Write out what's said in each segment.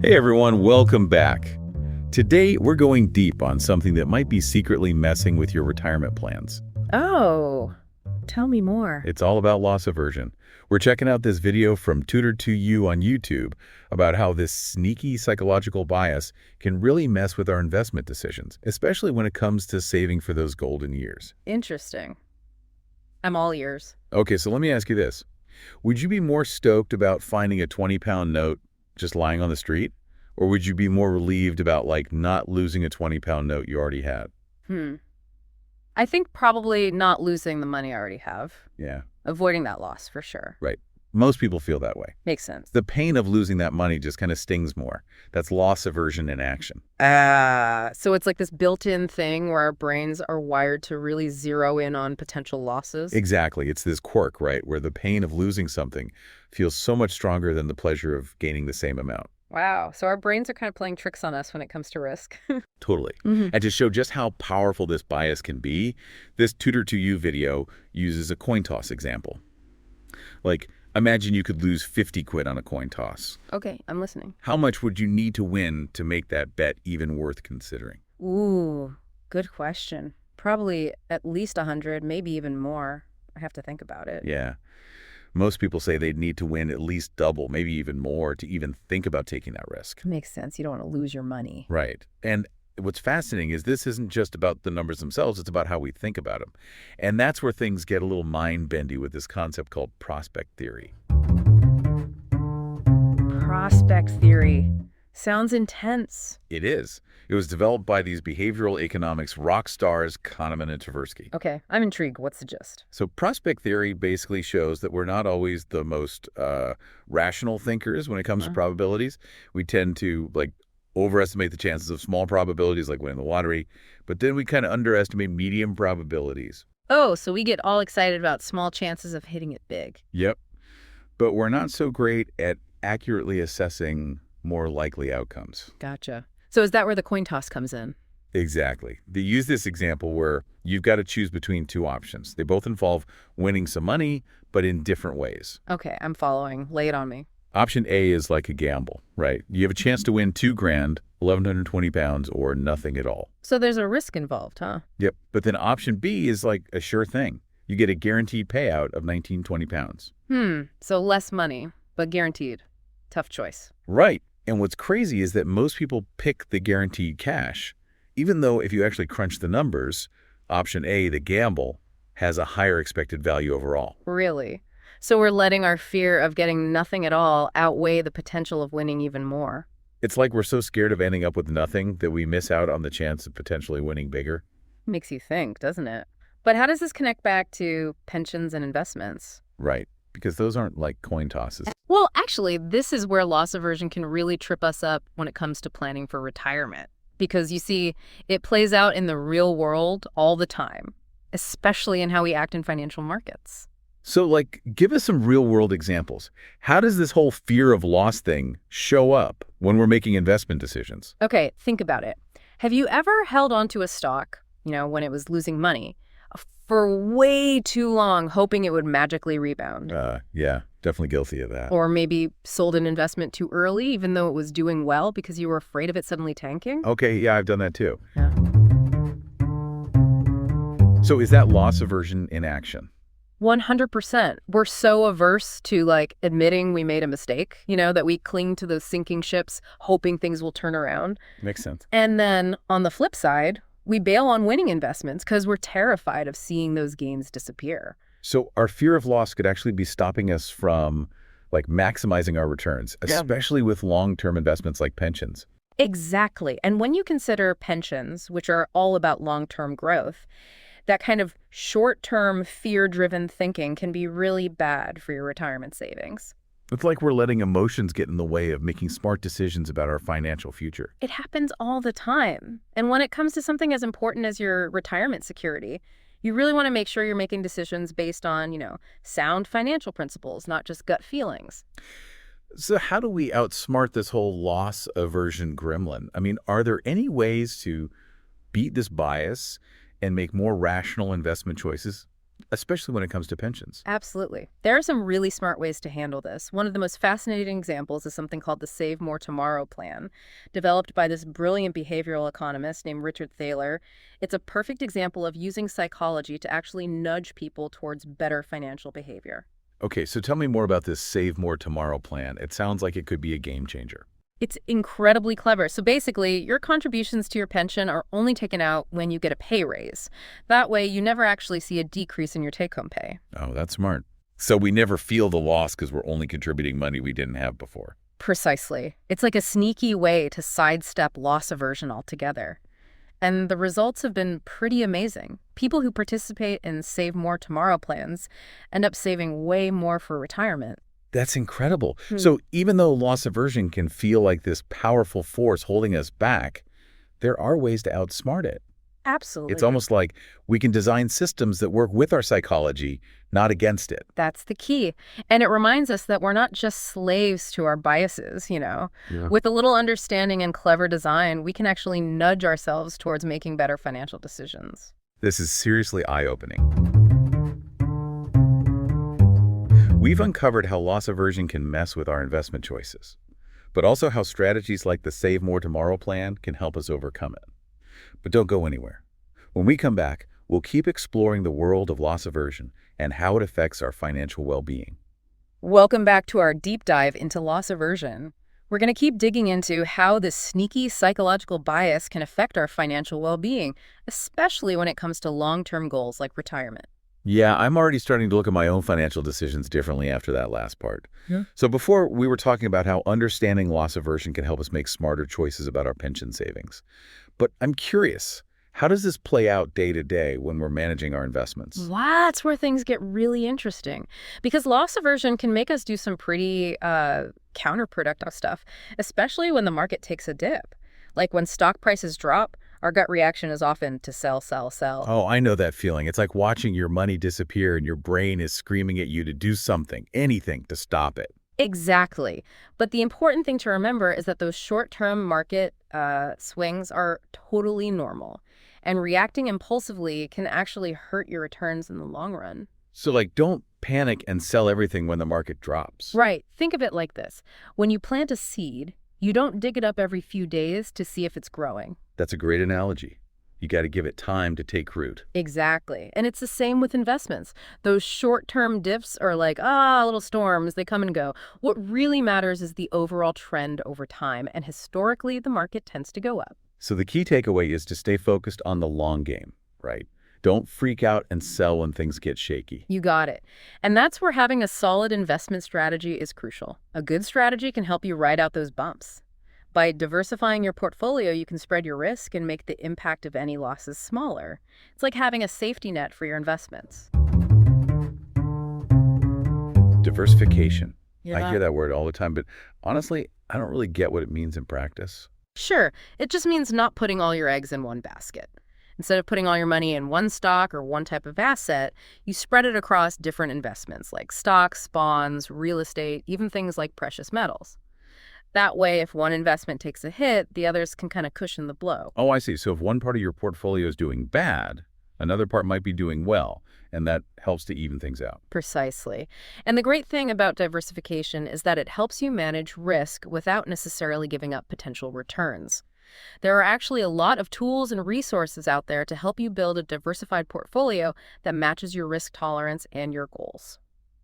Hey everyone, welcome back. Today, we're going deep on something that might be secretly messing with your retirement plans. Oh, tell me more. It's all about loss aversion. We're checking out this video from Tutor2You on YouTube about how this sneaky psychological bias can really mess with our investment decisions, especially when it comes to saving for those golden years. Interesting. I'm all ears. Okay, so let me ask you this. Would you be more stoked about finding a 20-pound note just lying on the street? Or would you be more relieved about, not losing a 20-pound note you already had? I think probably not losing the money I already have. Yeah. Avoiding that loss, for sure. Right. Most people feel that way. Makes sense. The pain of losing that money just kind of stings more. That's loss aversion in action. So it's like this built-in thing where our brains are wired to really zero in on potential losses? Exactly. It's this quirk, right, where the pain of losing something feels so much stronger than the pleasure of gaining the same amount. Wow. So our brains are kind of playing tricks on us when it comes to risk. Totally. And to show just how powerful this bias can be, this Tutor2You video uses a coin toss example. Imagine you could lose 50 quid on a coin toss. Okay, I'm listening. How much would you need to win to make that bet even worth considering? Ooh, good question. Probably at least 100, maybe even more. I have to think about it. Yeah. Most people say they'd need to win at least double, maybe even more, to even think about taking that risk. Makes sense. You don't want to lose your money. Right. And what's fascinating is this isn't just about the numbers themselves, it's about how we think about them. And that's where things get a little mind-bendy with this concept called prospect theory. Prospect theory. Sounds intense. It is. It was developed by these behavioral economics rock stars, Kahneman and Tversky. Okay, I'm intrigued. What's the gist? So prospect theory basically shows that we're not always the most rational thinkers when it comes to probabilities. We tend to overestimate the chances of small probabilities like winning the lottery, but then we kind of underestimate medium probabilities. Oh, so we get all excited about small chances of hitting it big. Yep. But we're not so great at accurately assessing more likely outcomes. Gotcha. So is that where the coin toss comes in? Exactly. They use this example where you've got to choose between two options. They both involve winning some money, but in different ways. Okay, I'm following. Lay it on me. Option A is like a gamble, right? You have a chance to win 2 grand, 1,120 pounds, or nothing at all. So there's a risk involved, huh? Yep. But then option B is like a sure thing. You get a guaranteed payout of 1,920 pounds. So less money, but guaranteed. Tough choice. Right. And what's crazy is that most people pick the guaranteed cash, even though if you actually crunch the numbers, option A, the gamble, has a higher expected value overall. Really? So we're letting our fear of getting nothing at all outweigh the potential of winning even more. It's like we're so scared of ending up with nothing that we miss out on the chance of potentially winning bigger. Makes you think, doesn't it? But how does this connect back to pensions and investments? Right. Because those aren't like coin tosses. Well, actually, this is where loss aversion can really trip us up when it comes to planning for retirement. Because you see, it plays out in the real world all the time, especially in how we act in financial markets. So, give us some real-world examples. How does this whole fear of loss thing show up when we're making investment decisions? Okay, think about it. Have you ever held onto a stock, when it was losing money, for way too long, hoping it would magically rebound? Yeah, definitely guilty of that. Or maybe sold an investment too early, even though it was doing well because you were afraid of it suddenly tanking? Okay, yeah, I've done that too. Yeah. So is that loss aversion in action? 100%. We're so averse to admitting we made a mistake, that we cling to those sinking ships, hoping things will turn around. Makes sense. And then on the flip side, we bail on winning investments because we're terrified of seeing those gains disappear. So our fear of loss could actually be stopping us from maximizing our returns, especially with long-term investments like pensions. Exactly. And when you consider pensions, which are all about long-term growth, that kind of short-term fear-driven thinking can be really bad for your retirement savings. It's like we're letting emotions get in the way of making smart decisions about our financial future. It happens all the time. And when it comes to something as important as your retirement security, you really want to make sure you're making decisions based on, sound financial principles, not just gut feelings. So how do we outsmart this whole loss aversion gremlin? I mean, are there any ways to beat this bias and make more rational investment choices? especially when it comes to pensions. Absolutely. There are some really smart ways to handle this. One of the most fascinating examples is something called the Save More Tomorrow plan, developed by this brilliant behavioral economist named Richard Thaler. It's a perfect example of using psychology to actually nudge people towards better financial behavior. Okay, so tell me more about this Save More Tomorrow plan. It sounds like it could be a game changer. It's incredibly clever. So basically, your contributions to your pension are only taken out when you get a pay raise. That way, you never actually see a decrease in your take-home pay. Oh, that's smart. So we never feel the loss because we're only contributing money we didn't have before. Precisely. It's like a sneaky way to sidestep loss aversion altogether. And the results have been pretty amazing. People who participate in Save More Tomorrow plans end up saving way more for retirement. That's incredible. So even though loss aversion can feel like this powerful force holding us back, there are ways to outsmart it. Absolutely. It's almost like we can design systems that work with our psychology, not against it. That's the key. And it reminds us that we're not just slaves to our biases, Yeah. With a little understanding and clever design, we can actually nudge ourselves towards making better financial decisions. This is seriously eye-opening. We've uncovered how loss aversion can mess with our investment choices, but also how strategies like the Save More Tomorrow plan can help us overcome it. But don't go anywhere. When we come back, we'll keep exploring the world of loss aversion and how it affects our financial well-being. Welcome back to our deep dive into loss aversion. We're going to keep digging into how this sneaky psychological bias can affect our financial well-being, especially when it comes to long-term goals like retirement. Yeah, I'm already starting to look at my own financial decisions differently after that last part. Yeah. So before, we were talking about how understanding loss aversion can help us make smarter choices about our pension savings. But I'm curious, how does this play out day to day when we're managing our investments? That's where things get really interesting, because loss aversion can make us do some pretty counterproductive stuff, especially when the market takes a dip. Like when stock prices drop, our gut reaction is often to sell, sell, sell. Oh, I know that feeling. It's like watching your money disappear and your brain is screaming at you to do something, anything to stop it. Exactly. But the important thing to remember is that those short-term market swings are totally normal. And reacting impulsively can actually hurt your returns in the long run. So don't panic and sell everything when the market drops. Right. Think of it like this. When you plant a seed, you don't dig it up every few days to see if it's growing. That's a great analogy. You got to give it time to take root. Exactly. And it's the same with investments. Those short-term dips are like, little storms, they come and go. What really matters is the overall trend over time, and historically, the market tends to go up. So the key takeaway is to stay focused on the long game, right? Don't freak out and sell when things get shaky. You got it. And that's where having a solid investment strategy is crucial. A good strategy can help you ride out those bumps. By diversifying your portfolio, you can spread your risk and make the impact of any losses smaller. It's like having a safety net for your investments. Diversification. Yeah. I hear that word all the time, but honestly, I don't really get what it means in practice. Sure, it just means not putting all your eggs in one basket. Instead of putting all your money in one stock or one type of asset, you spread it across different investments like stocks, bonds, real estate, even things like precious metals. That way, if one investment takes a hit, the others can kind of cushion the blow. Oh, I see. So if one part of your portfolio is doing bad, another part might be doing well, and that helps to even things out. Precisely. And the great thing about diversification is that it helps you manage risk without necessarily giving up potential returns. There are actually a lot of tools and resources out there to help you build a diversified portfolio that matches your risk tolerance and your goals.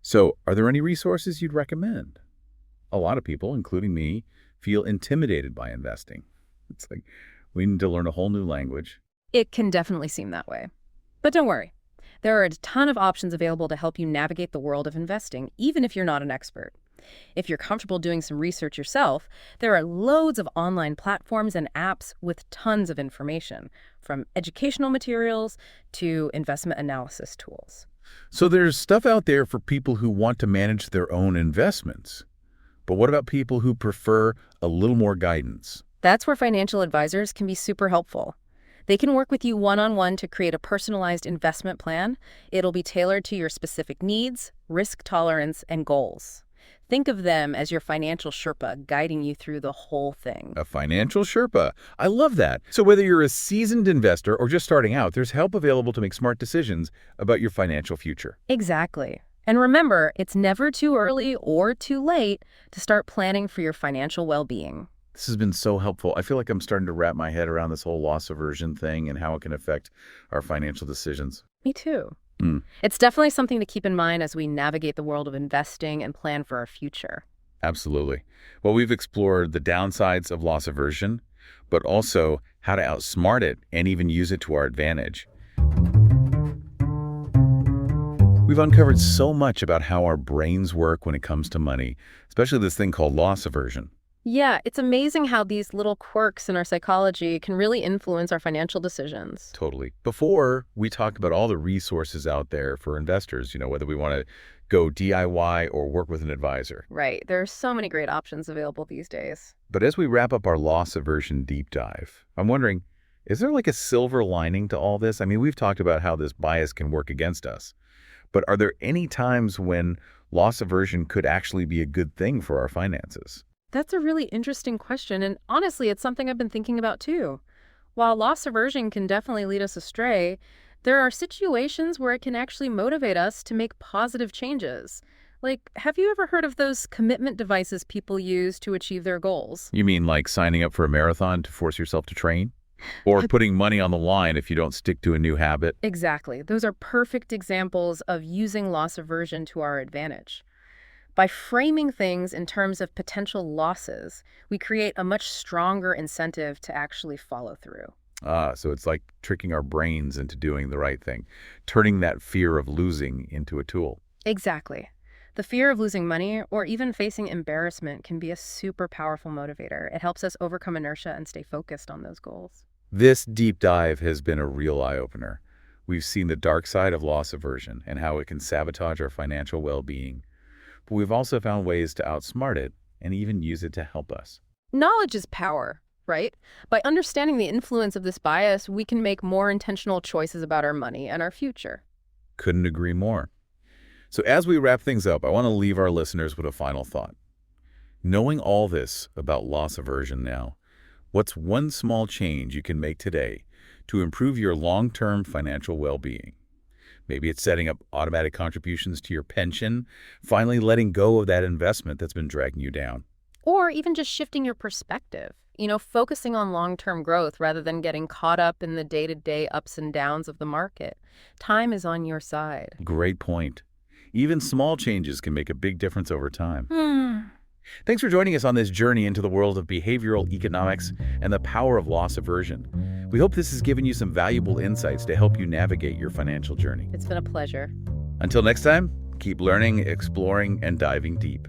So are there any resources you'd recommend? A lot of people, including me, feel intimidated by investing. It's like we need to learn a whole new language. It can definitely seem that way. But don't worry. There are a ton of options available to help you navigate the world of investing, even if you're not an expert. If you're comfortable doing some research yourself, there are loads of online platforms and apps with tons of information, from educational materials to investment analysis tools. So there's stuff out there for people who want to manage their own investments. But what about people who prefer a little more guidance? That's where financial advisors can be super helpful. They can work with you one-on-one to create a personalized investment plan. It'll be tailored to your specific needs, risk tolerance, and goals. Think of them as your financial Sherpa guiding you through the whole thing. A financial Sherpa. I love that. So whether you're a seasoned investor or just starting out, there's help available to make smart decisions about your financial future. Exactly. And remember, it's never too early or too late to start planning for your financial well-being. This has been so helpful. I feel like I'm starting to wrap my head around this whole loss aversion thing and how it can affect our financial decisions. Me too. Mm, It's definitely something to keep in mind as we navigate the world of investing and plan for our future. absolutely. Well, we've explored the downsides of loss aversion, but also how to outsmart it and even use it to our advantage. We've uncovered so much about how our brains work when it comes to money, especially this thing called loss aversion. Yeah, it's amazing how these little quirks in our psychology can really influence our financial decisions. Totally. Before, we talked about all the resources out there for investors, whether we want to go DIY or work with an advisor. Right. There are so many great options available these days. But as we wrap up our loss aversion deep dive, I'm wondering, is there like a silver lining to all this? I mean, we've talked about how this bias can work against us, but are there any times when loss aversion could actually be a good thing for our finances? That's a really interesting question, and honestly, it's something I've been thinking about too. While loss aversion can definitely lead us astray, there are situations where it can actually motivate us to make positive changes. Like, have you ever heard of those commitment devices people use to achieve their goals? You mean like signing up for a marathon to force yourself to train? Or putting money on the line if you don't stick to a new habit? Exactly. Those are perfect examples of using loss aversion to our advantage. By framing things in terms of potential losses, we create a much stronger incentive to actually follow through. So it's like tricking our brains into doing the right thing, turning that fear of losing into a tool. Exactly. The fear of losing money or even facing embarrassment can be a super powerful motivator. It helps us overcome inertia and stay focused on those goals. This deep dive has been a real eye-opener. We've seen the dark side of loss aversion and how it can sabotage our financial well-being. But we've also found ways to outsmart it and even use it to help us. Knowledge is power, right? By understanding the influence of this bias, we can make more intentional choices about our money and our future. Couldn't agree more. So as we wrap things up, I want to leave our listeners with a final thought. Knowing all this about loss aversion now, what's one small change you can make today to improve your long-term financial well-being? Maybe it's setting up automatic contributions to your pension, finally letting go of that investment that's been dragging you down. Or even just shifting your perspective, focusing on long-term growth rather than getting caught up in the day-to-day ups and downs of the market. Time is on your side. Great point. Even small changes can make a big difference over time. Hmm. Thanks for joining us on this journey into the world of behavioral economics and the power of loss aversion. We hope this has given you some valuable insights to help you navigate your financial journey. It's been a pleasure. Until next time, keep learning, exploring, and diving deep.